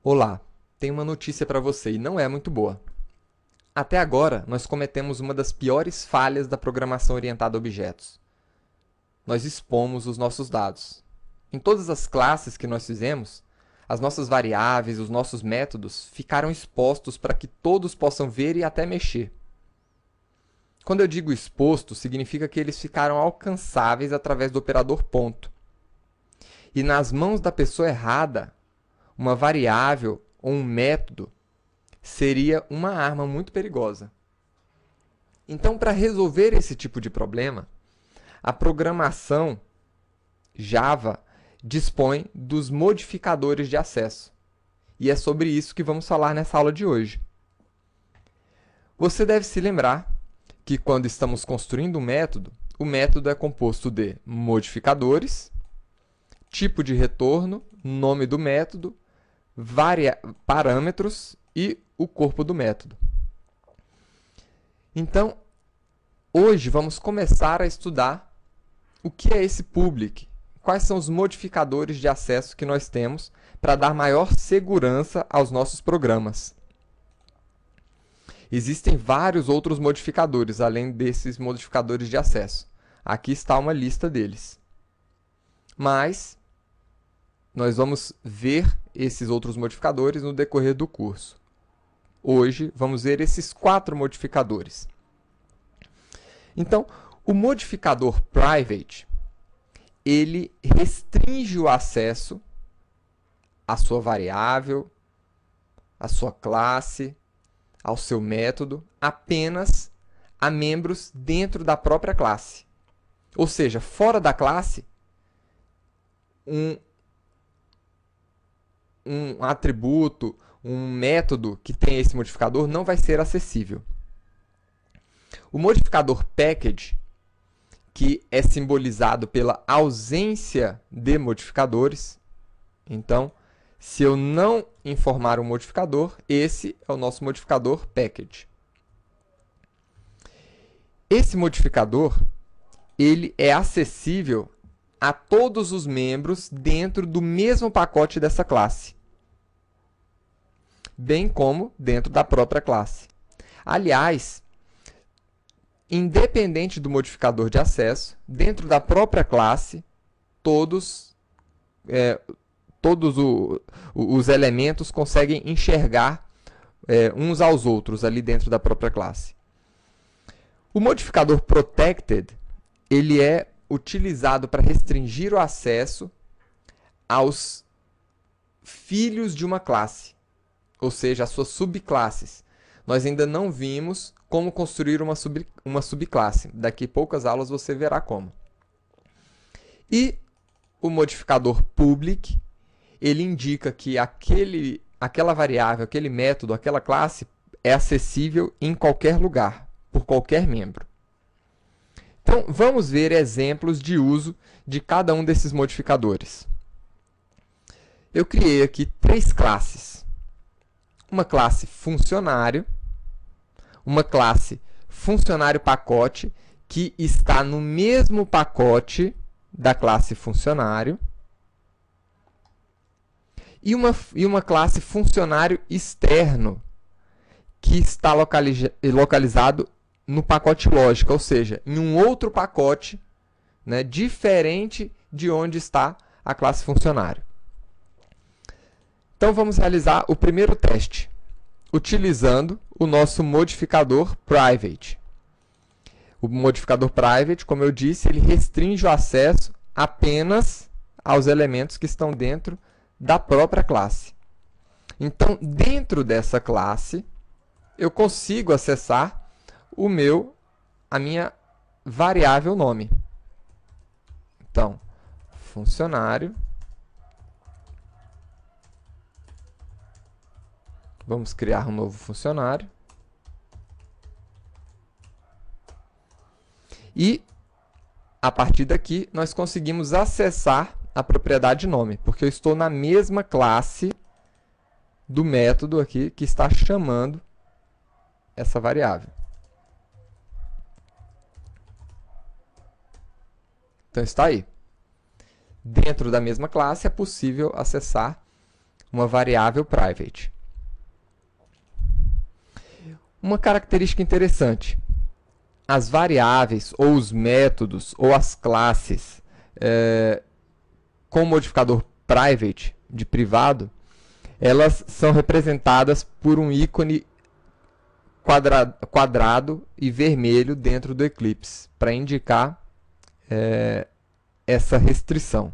Olá, tenho uma notícia para você e não é muito boa. Até agora, nós cometemos uma das piores falhas da programação orientada a objetos. Nós expomos os nossos dados. Em todas as classes que nós fizemos, as nossas variáveis, os nossos métodos ficaram expostos para que todos possam ver e até mexer. Quando eu digo exposto, significa que eles ficaram alcançáveis através do operador ponto. E nas mãos da pessoa errada, uma variável ou um método seria uma arma muito perigosa. Então, para resolver esse tipo de problema, a programação Java dispõe dos modificadores de acesso. E é sobre isso que vamos falar nessa aula de hoje. Você deve se lembrar que quando estamos construindo um método, o método é composto de modificadores, tipo de retorno, nome do método, parâmetros e o corpo do método. Então, hoje vamos começar a estudar o que é esse public, quais são os modificadores de acesso que nós temos para dar maior segurança aos nossos programas. Existem vários outros modificadores, além desses modificadores de acesso. Aqui está uma lista deles. Mas nós vamos ver esses outros modificadores no decorrer do curso. Hoje, vamos ver esses 4 modificadores. Então, o modificador private, ele restringe o acesso à sua variável, à sua classe, ao seu método, apenas a membros dentro da própria classe. Ou seja, fora da classe, um atributo, um método que tem esse modificador não vai ser acessível. O modificador package, que é simbolizado pela ausência de modificadores. Então, se eu não informar um modificador, esse é o nosso modificador package. Esse modificador, ele é acessível a todos os membros dentro do mesmo pacote dessa classe, bem como dentro da própria classe. Aliás, independente do modificador de acesso, dentro da própria classe, todos os elementos conseguem enxergar uns aos outros ali dentro da própria classe. O modificador protected, ele é utilizado para restringir o acesso aos filhos de uma classe, ou seja, as suas subclasses. Nós ainda não vimos como construir uma subclasse. Daqui a poucas aulas você verá como. E o modificador public, ele indica que aquela variável, aquele método, aquela classe é acessível em qualquer lugar, por qualquer membro. Então, vamos ver exemplos de uso de cada um desses modificadores. Eu criei aqui 3 classes. Uma classe funcionário, uma classe funcionário pacote, que está no mesmo pacote da classe funcionário, e uma classe funcionário externo, que está localizado no pacote lógica, ou seja, em um outro pacote, né, diferente de onde está a classe funcionário. Então, vamos realizar o primeiro teste, utilizando o nosso modificador private. O modificador private, como eu disse, ele restringe o acesso apenas aos elementos que estão dentro da própria classe. Então, dentro dessa classe, eu consigo acessar a minha variável nome. Então, funcionário. Vamos criar um novo funcionário. E, a partir daqui, nós conseguimos acessar a propriedade nome, porque eu estou na mesma classe do método aqui que está chamando essa variável. Então, está aí. Dentro da mesma classe, é possível acessar uma variável private. Uma característica interessante: as variáveis, ou os métodos, ou as classes com modificador private, de privado, elas são representadas por um ícone quadrado e vermelho dentro do Eclipse, para indicar essa restrição.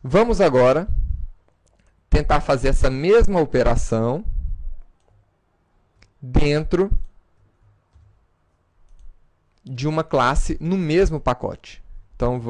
Vamos agora tentar fazer essa mesma operação dentro de uma classe no mesmo pacote. Então,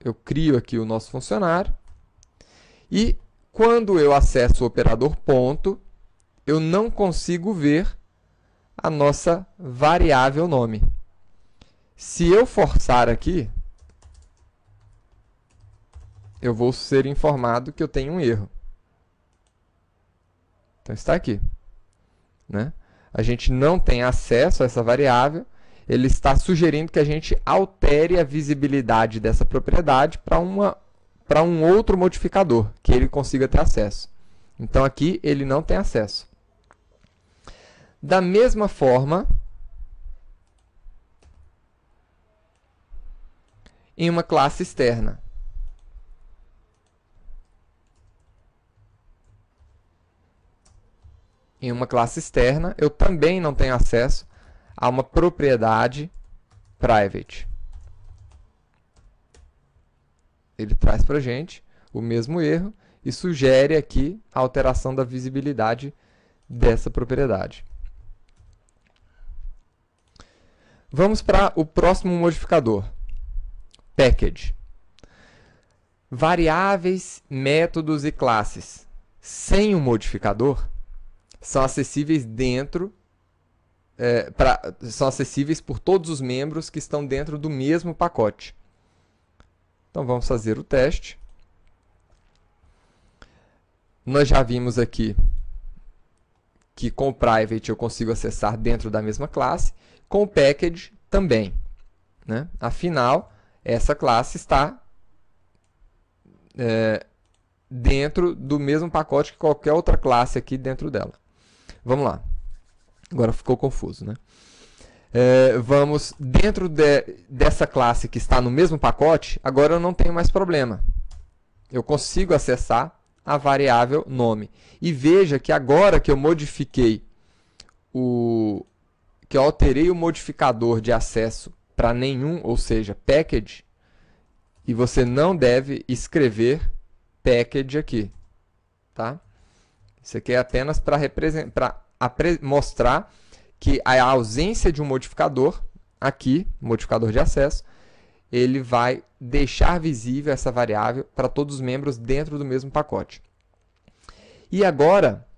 eu crio aqui o nosso funcionário e quando eu acesso o operador ponto, eu não consigo ver a nossa variável nome. Se eu forçar aqui, eu vou ser informado que eu tenho um erro. Então, está aqui, né? A gente não tem acesso a essa variável, ele está sugerindo que a gente altere a visibilidade dessa propriedade para um outro modificador, que ele consiga ter acesso. Então, aqui ele não tem acesso. Da mesma forma, em uma classe externa. Em uma classe externa, eu também não tenho acesso a uma propriedade private. Ele traz para a gente o mesmo erro e sugere aqui a alteração da visibilidade dessa propriedade. Vamos para o próximo modificador, package. Variáveis, métodos e classes sem o modificador são acessíveis são acessíveis por todos os membros que estão dentro do mesmo pacote. Então, vamos fazer o teste. Nós já vimos aqui que com o private eu consigo acessar dentro da mesma classe, com o package também, né? Afinal, essa classe está dentro do mesmo pacote que qualquer outra classe aqui dentro dela. Vamos lá. Agora ficou confuso, né? Vamos, dentro dessa classe que está no mesmo pacote, agora eu não tenho mais problema. Eu consigo acessar a variável nome. E veja que agora que eu modifiquei que eu alterei o modificador de acesso para nenhum, ou seja, package, e você não deve escrever package aqui, tá? Isso aqui é apenas para mostrar que a ausência de um modificador aqui, modificador de acesso, ele vai deixar visível essa variável para todos os membros dentro do mesmo pacote. E agora,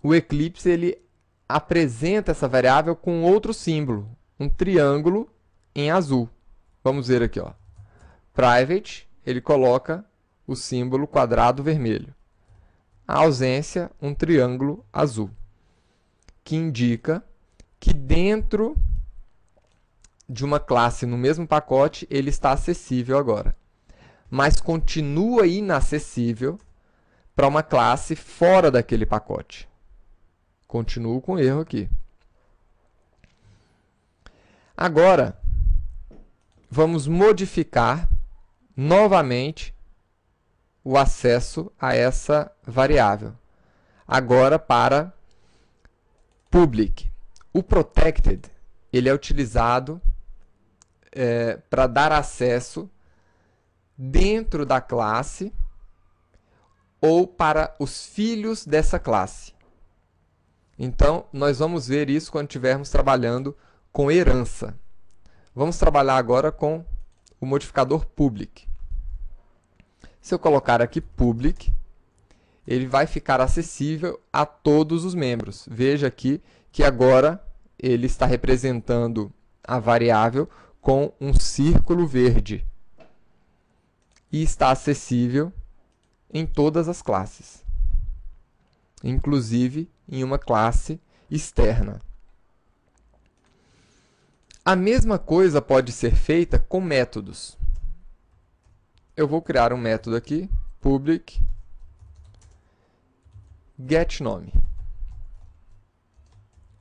o Eclipse ele apresenta essa variável com outro símbolo, um triângulo em azul. Vamos ver aqui, ó. Private, ele coloca o símbolo quadrado vermelho. A ausência, um triângulo azul, que indica que dentro de uma classe no mesmo pacote, ele está acessível agora. Mas continua inacessível para uma classe fora daquele pacote. Continuo com erro aqui. Agora, vamos modificar novamente o acesso a essa variável. Agora para public. O protected ele é utilizado para dar acesso dentro da classe ou para os filhos dessa classe. Então, nós vamos ver isso quando estivermos trabalhando com herança. Vamos trabalhar agora com o modificador public. Se eu colocar aqui public, ele vai ficar acessível a todos os membros. Veja aqui que agora ele está representando a variável com um círculo verde. E está acessível em todas as classes, inclusive em uma classe externa. A mesma coisa pode ser feita com métodos. Eu vou criar um método aqui, public, getNome.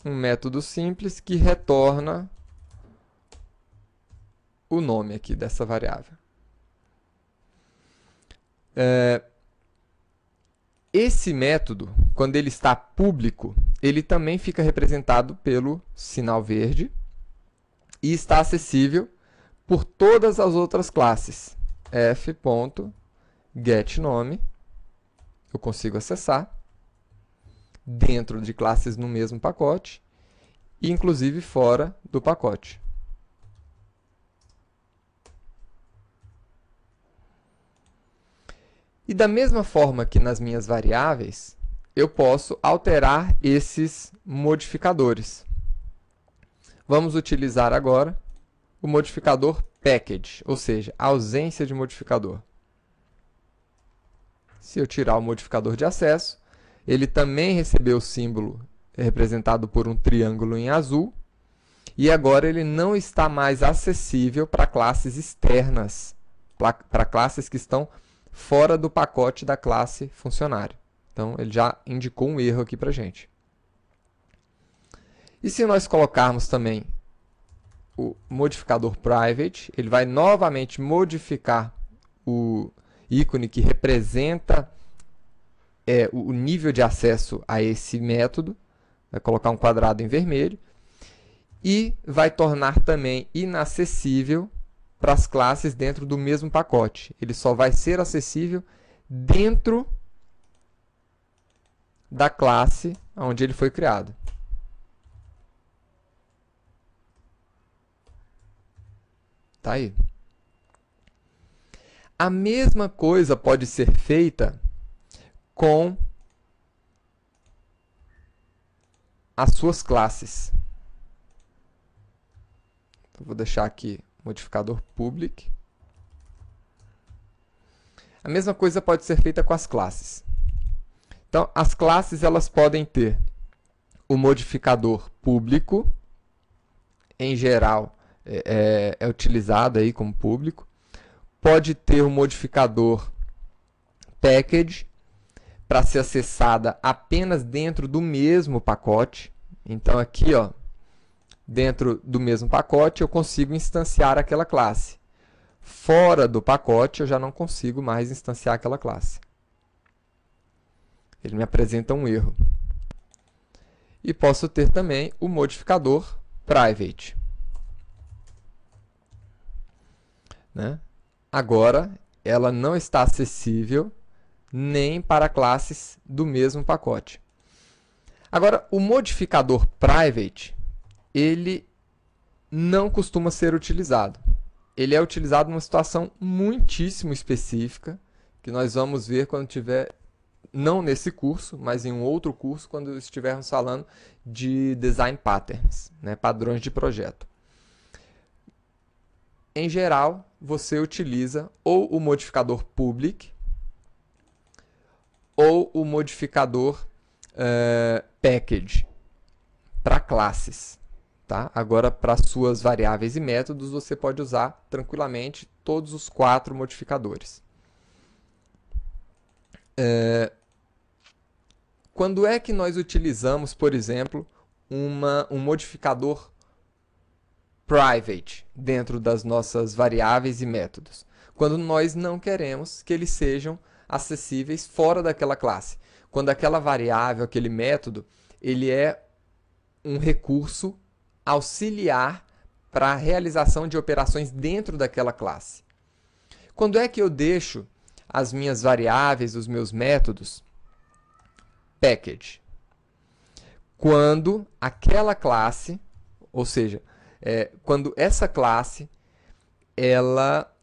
Um método simples que retorna o nome aqui dessa variável. Esse método, quando ele está público, ele também fica representado pelo sinal verde e está acessível por todas as outras classes. f.getNome, eu consigo acessar dentro de classes no mesmo pacote e inclusive fora do pacote. E da mesma forma que nas minhas variáveis, eu posso alterar esses modificadores. Vamos utilizar agora o modificador package, ou seja, a ausência de modificador. Se eu tirar o modificador de acesso, ele também recebeu o símbolo representado por um triângulo em azul, e agora ele não está mais acessível para classes externas, para classes que estão fora do pacote da classe funcionário. Então, ele já indicou um erro aqui para a gente. E se nós colocarmos também o modificador private, ele vai novamente modificar o ícone que representa o nível de acesso a esse método, vai colocar um quadrado em vermelho, e vai tornar também inacessível para as classes dentro do mesmo pacote. Ele só vai ser acessível dentro da classe onde ele foi criado. Tá aí. A mesma coisa pode ser feita com as suas classes. Então, vou deixar aqui modificador public. A mesma coisa pode ser feita com as classes. Então, as classes elas podem ter o modificador público, em geral é utilizado aí como público. Pode ter o modificador package, para ser acessada apenas dentro do mesmo pacote. Então, aqui, ó, dentro do mesmo pacote, eu consigo instanciar aquela classe. Fora do pacote, eu já não consigo mais instanciar aquela classe. Ele me apresenta um erro. E posso ter também o modificador private. Né? Agora, ela não está acessível nem para classes do mesmo pacote. Agora, o modificador private, ele não costuma ser utilizado. Ele é utilizado numa situação muitíssimo específica, que nós vamos ver quando tiver, não nesse curso, mas em um outro curso, quando estivermos falando de design patterns, né, padrões de projeto. Em geral, você utiliza ou o modificador public, ou o modificador package para classes. Tá? Agora, para suas variáveis e métodos, você pode usar tranquilamente todos os 4 modificadores. Quando é que nós utilizamos, por exemplo, um modificador private dentro das nossas variáveis e métodos? Quando nós não queremos que eles sejam acessíveis fora daquela classe. Quando aquela variável, aquele método, ele é um recurso auxiliar para a realização de operações dentro daquela classe. Quando é que eu deixo as minhas variáveis, os meus métodos package? Quando aquela classe, ou seja, quando essa classe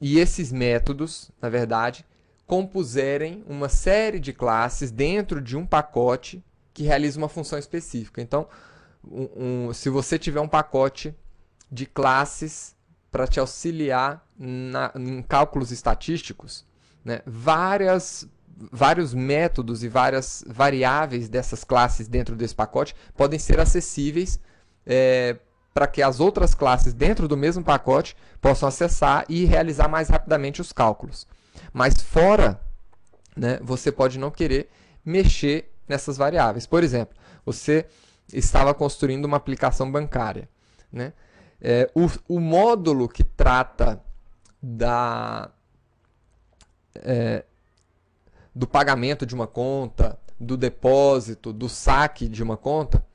e esses métodos, na verdade, compuserem uma série de classes dentro de um pacote que realiza uma função específica. Então, se você tiver um pacote de classes para te auxiliar em cálculos estatísticos, né, vários métodos e várias variáveis dessas classes dentro desse pacote podem ser acessíveis para que as outras classes dentro do mesmo pacote possam acessar e realizar mais rapidamente os cálculos. Mas fora, né, você pode não querer mexer nessas variáveis. Por exemplo, você estava construindo uma aplicação bancária, né? O módulo que trata do pagamento de uma conta, do depósito, do saque de uma conta,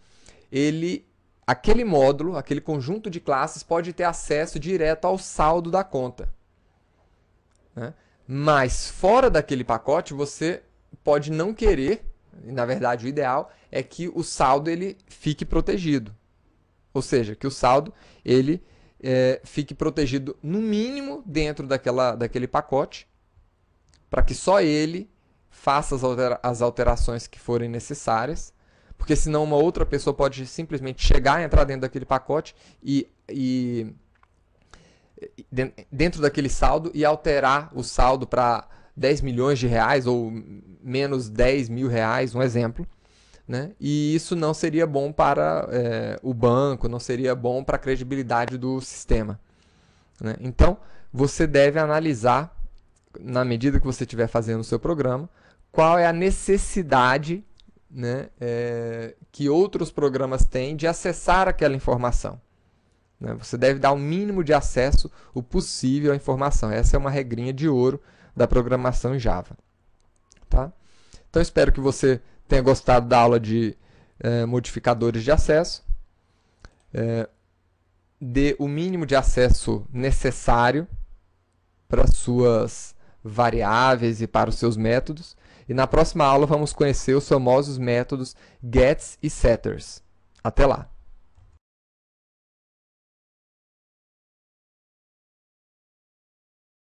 aquele módulo, aquele conjunto de classes pode ter acesso direto ao saldo da conta, né? Mas fora daquele pacote você pode não querer, e na verdade o ideal é que o saldo ele fique protegido. Ou seja, que o saldo ele fique protegido no mínimo dentro daquele pacote, para que só ele faça as alterações que forem necessárias, porque senão uma outra pessoa pode simplesmente chegar, entrar dentro daquele pacote e dentro daquele saldo e alterar o saldo para 10 milhões de reais ou menos 10 mil reais, um exemplo, né? E isso não seria bom para o banco, não seria bom para a credibilidade do sistema, né? Então, você deve analisar, na medida que você estiver fazendo o seu programa, qual é a necessidade, né, que outros programas têm de acessar aquela informação, né? Você deve dar o mínimo de acesso o possível à informação. Essa é uma regrinha de ouro da programação em Java. Tá? Então, espero que você tenha gostado da aula de modificadores de acesso. Dê o mínimo de acesso necessário para suas variáveis e para os seus métodos. E na próxima aula vamos conhecer os famosos métodos gets e setters. Até lá!